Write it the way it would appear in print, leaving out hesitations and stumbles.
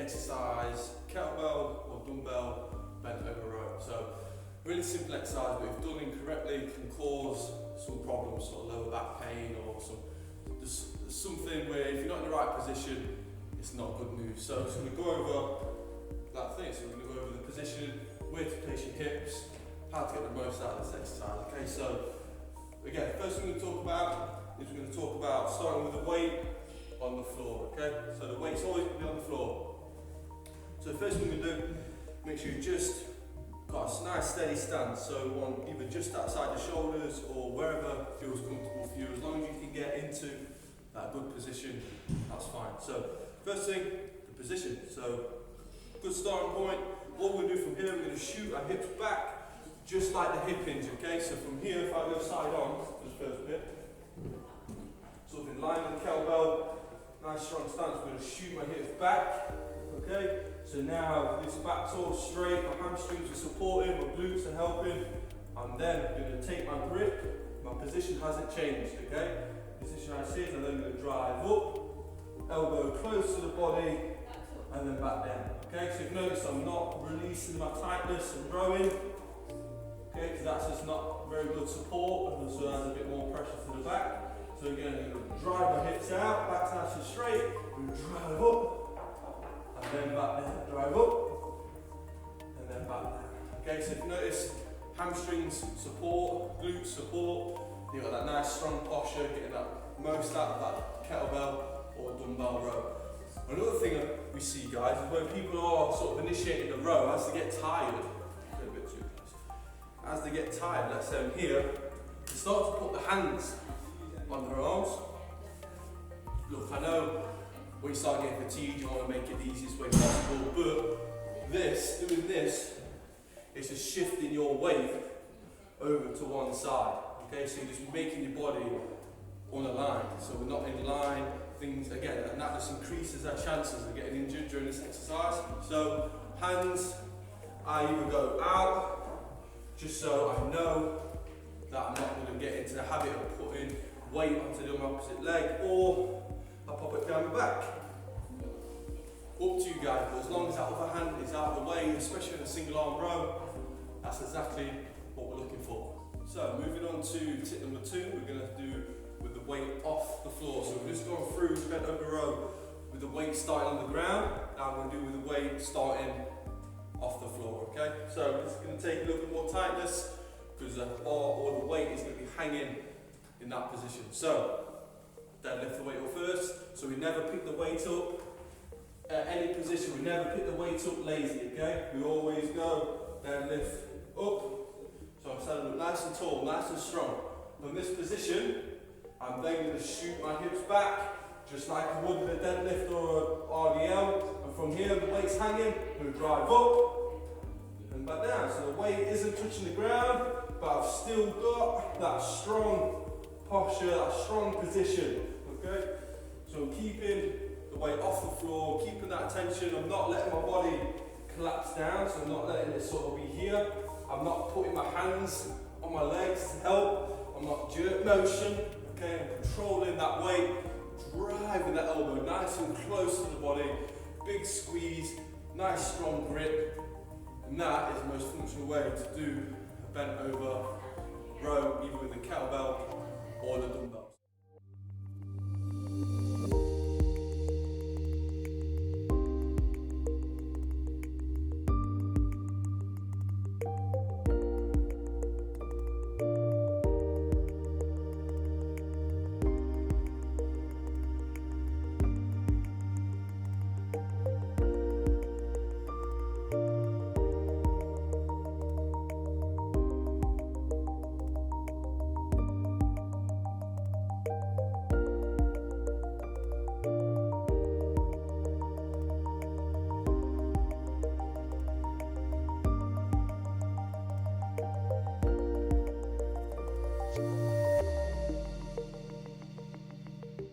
exercise kettlebell or dumbbell bent over row. So really simple exercise, but if done incorrectly can cause some problems, sort of lower back pain or something where if you're not in the right position, it's not a good move. So I'm just going to go over that thing. So we're going to go over the position, where to place your hips, how to get the most out of this exercise. Okay, so again, first thing we're going to talk about is we're going to talk about starting with the weight on the floor. Okay, so the weight's always going to be on the floor. So the first thing we're going to do, make sure you just got a nice steady stance. So we want either just outside the shoulders or wherever feels comfortable for you. As long as you can get into that good position, that's fine. So first thing, the position. So good starting point. What we're going to do from here, we're going to shoot our hips back, just like the hip hinge, okay? So from here, if I go side on, this first bit, sort of in line with the kettlebell, nice strong stance, I'm going to shoot my hips back, okay? So now this back's all straight, my hamstrings are supporting, my glutes are helping. I'm then going to take my grip, my position hasn't changed, okay? Position as is, and then I'm going to drive up, elbow close to the body, and then back down. Okay, so you've noticed I'm not releasing my tightness and rowing, okay, because that's just not very good support and also adds a bit more pressure to the back. So again, I'm going to drive my hips out, back's nice and straight, we drive up, and then back down, drive up, and then back down. Okay, so if you notice, hamstrings support, glutes support, you've got that nice strong posture, getting that most out of that kettlebell or dumbbell row. Another thing that we see, guys, is when people are sort of initiating the row, as they get tired, a bit too close, as they get tired, let's say I'm here, they start to put the hands on their arms. Look, I know when you start getting fatigued, you want to make it the easiest way possible, but doing this, is just shifting your weight over to one side. Okay, so you're just making your body unaligned, so we're not in line. Things again, and that just increases our chances of getting injured during this exercise. So hands, I either go out, just so I know that I'm not going to get into the habit of putting weight onto the opposite leg, or I pop it down my back. Up to you guys, but as long as that other hand is out of the way, especially in a single arm row, that's exactly what we're looking for. So moving on to tip number 2, we're going to do with the weight off the floor. So we're just going through bent over row with the weight starting on the ground. Now we're going to do with the weight starting off the floor, okay? So it's going to take a little bit more tightness because the bar or the weight is going to be hanging in that position. So deadlift the weight up first. So we never pick the weight up at any position. We never pick the weight up lazy, okay? We always go deadlift up. So I'm standing up nice and tall, nice and strong. From this position, I'm then going to shoot my hips back, just like I would with a deadlift or a RDL. And from here, the weight's hanging, I'm going to drive up and back down. So the weight isn't touching the ground, but I've still got that strong posture, that strong position. Okay? So I'm keeping the weight off the floor, keeping that tension. I'm not letting my body collapse down, so I'm not letting it sort of be here. I'm not putting my hands on my legs to help. I'm not jerk motion. Okay, I'm controlling that weight, driving that elbow nice and close to the body, big squeeze, nice strong grip, and that is the most functional way to do a bent over row, either with the kettlebell or the dumbbell.